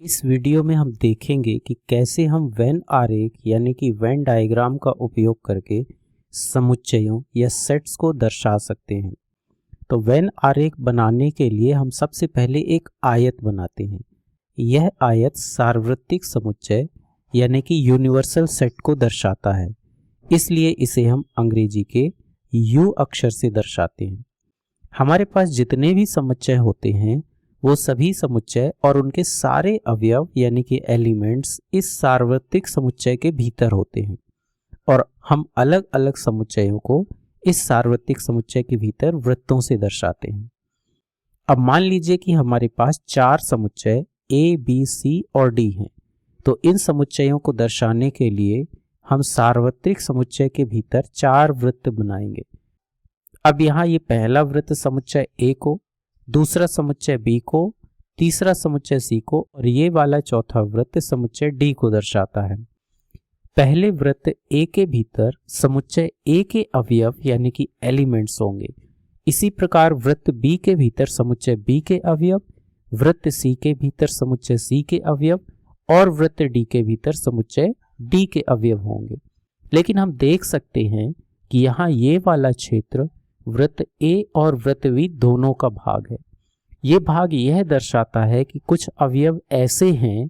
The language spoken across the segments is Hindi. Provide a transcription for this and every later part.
इस वीडियो में हम देखेंगे कि कैसे हम वेन आरेख यानी कि वेन डायग्राम का उपयोग करके समुच्चयों या सेट्स को दर्शा सकते हैं। तो वेन आरेख बनाने के लिए हम सबसे पहले एक आयत बनाते हैं। यह आयत सार्वत्रिक समुच्चय यानी कि यूनिवर्सल सेट को दर्शाता है, इसलिए इसे हम अंग्रेजी के यू अक्षर से दर्शाते हैं। हमारे पास जितने भी समुच्चय होते हैं वो सभी समुच्चय और उनके सारे अवयव यानी कि एलिमेंट्स इस सार्वत्रिक समुच्चय के भीतर होते हैं और हम अलग अलग समुच्चयों को इस सार्वत्रिक समुच्चय के भीतर वृत्तों से दर्शाते हैं। अब मान लीजिए कि हमारे पास 4 समुच्चय ए, बी, सी और डी हैं, तो इन समुच्चयों को दर्शाने के लिए हम सार्वत्रिक समुच्चय के भीतर 4 वृत्त बनाएंगे। अब यहाँ ये पहला वृत्त समुच्चय ए को, दूसरा समुच्चय बी को, तीसरा समुच्चय सी को और ये वाला चौथा वृत्त समुच्चय डी को दर्शाता है। पहले वृत्त ए के भीतर समुच्चय ए के अवयव यानी कि एलिमेंट्स होंगे। इसी प्रकार वृत्त बी के भीतर समुच्चय बी के अवयव, वृत्त सी के भीतर समुच्चय सी के अवयव और वृत्त डी के भीतर समुच्चय डी के अवयव होंगे। लेकिन हम देख सकते हैं कि यहाँ ये वाला क्षेत्र वृत्त ए और वृत्त बी दोनों का भाग है। ये भाग यह दर्शाता है कि कुछ अवयव ऐसे हैं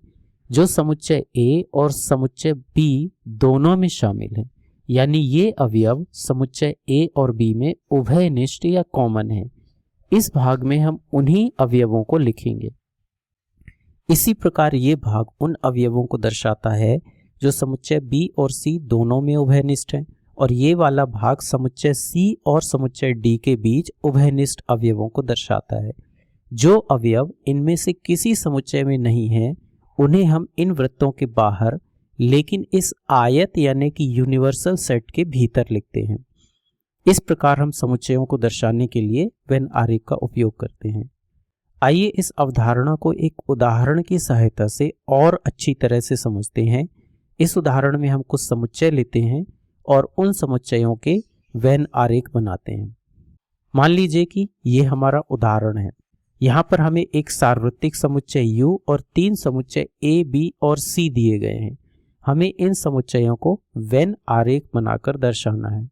जो समुच्चय ए और समुच्चय बी दोनों में शामिल हैं, यानी ये अवयव समुच्चय ए और बी में उभयनिष्ठ या कॉमन है। इस भाग में हम उन्हीं अवयवों को लिखेंगे। इसी प्रकार ये भाग उन अवयवों को दर्शाता है जो समुच्चय बी और सी दोनों में उभयनिष्ठ हैं और ये वाला भाग समुच्चय सी और समुच्चय डी के बीच उभयनिष्ठ अवयवों को दर्शाता है। जो अवयव इनमें से किसी समुच्चय में नहीं है उन्हें हम इन वृत्तों के बाहर लेकिन इस आयत यानी कि यूनिवर्सल सेट के भीतर लिखते हैं। इस प्रकार हम समुच्चयों को दर्शाने के लिए वेन आरेख का उपयोग करते हैं। आइए इस अवधारणा को एक उदाहरण की सहायता से और अच्छी तरह से समझते हैं। इस उदाहरण में हम कुछ समुच्चय लेते हैं और उन समुच्चयों के वेन आरेख बनाते हैं। मान लीजिए कि ये हमारा उदाहरण है। यहाँ पर हमें एक सार्वत्रिक समुच्चय U और 3 समुच्चय A, B और C दिए गए हैं। हमें इन समुच्चयों को वेन आरेख बनाकर दर्शाना है।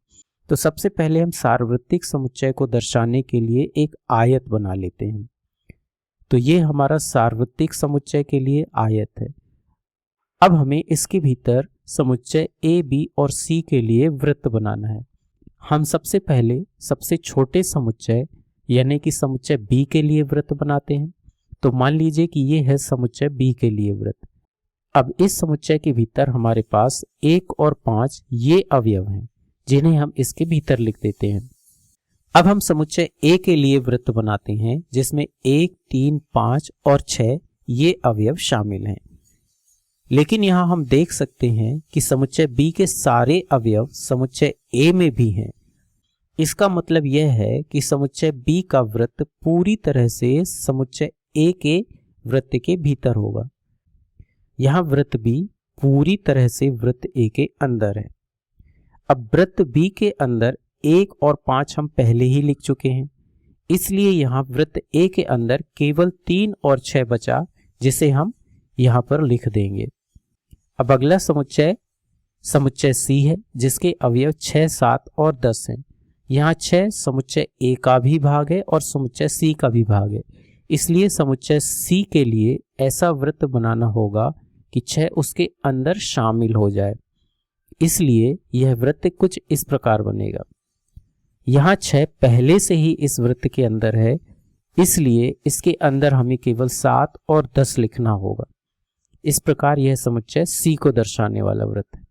तो सबसे पहले हम सार्वत्रिक समुच्चय को दर्शाने के लिए एक आयत बना लेते हैं। तो ये हमारा सार्वत्रिक समुच्चय के लिए आयत है। अब हमें इसके भीतर समुच्चय ए, बी और सी के लिए वृत्त बनाना है। हम सबसे पहले सबसे छोटे समुच्चय यानी कि समुच्चय बी के लिए वृत्त बनाते हैं। तो मान लीजिए कि ये है समुच्चय बी के लिए वृत्त। अब इस समुच्चय के भीतर हमारे पास 1 और 5 ये अवयव हैं जिन्हें हम इसके भीतर लिख देते हैं। अब हम समुच्चय ए के लिए वृत्त बनाते हैं जिसमें 1, 3, 5 और 6 ये अवयव शामिल हैं। लेकिन यहाँ हम देख सकते हैं कि समुच्चय बी के सारे अवयव समुच्चय ए में भी हैं। इसका मतलब यह है कि समुच्चय बी का वृत्त पूरी तरह से समुच्चय ए के वृत्त के भीतर होगा। यहाँ वृत्त बी पूरी तरह से वृत्त ए के अंदर है। अब वृत्त बी के अंदर 1 और 5 हम पहले ही लिख चुके हैं, इसलिए यहाँ वृत्त ए के अंदर केवल 3 और 6 बचा जिसे हम यहाँ पर लिख देंगे। अब अगला समुच्चय समुच्चय सी है जिसके अवयव 6, 7 और 10 हैं। यहाँ 6 समुच्चय ए का भी भाग है और समुच्चय सी का भी भाग है, इसलिए समुच्चय सी के लिए ऐसा वृत्त बनाना होगा कि 6 उसके अंदर शामिल हो जाए। इसलिए यह वृत्त कुछ इस प्रकार बनेगा। यहाँ 6 पहले से ही इस वृत्त के अंदर है, इसलिए इसके अंदर हमें केवल 7 और 10 लिखना होगा। इस प्रकार यह समुच्चय सी को दर्शाने वाला वृत्त है।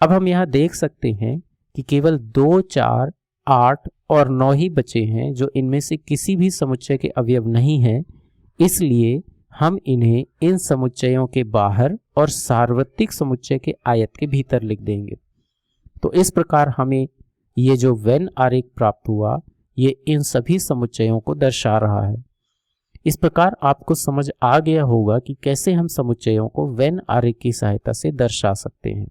अब हम यहाँ देख सकते हैं कि केवल 2, 4, 8 और 9 ही बचे हैं जो इनमें से किसी भी समुच्चय के अवयव नहीं हैं, इसलिए हम इन्हें इन समुच्चयों के बाहर और सार्वत्रिक समुच्चय के आयत के भीतर लिख देंगे। तो इस प्रकार हमें ये जो वेन आरेख प्राप्त हुआ ये इन सभी समुच्चयों को दर्शा रहा है। इस प्रकार आपको समझ आ गया होगा कि कैसे हम समुच्चयों को वेन आरेख की सहायता से दर्शा सकते हैं।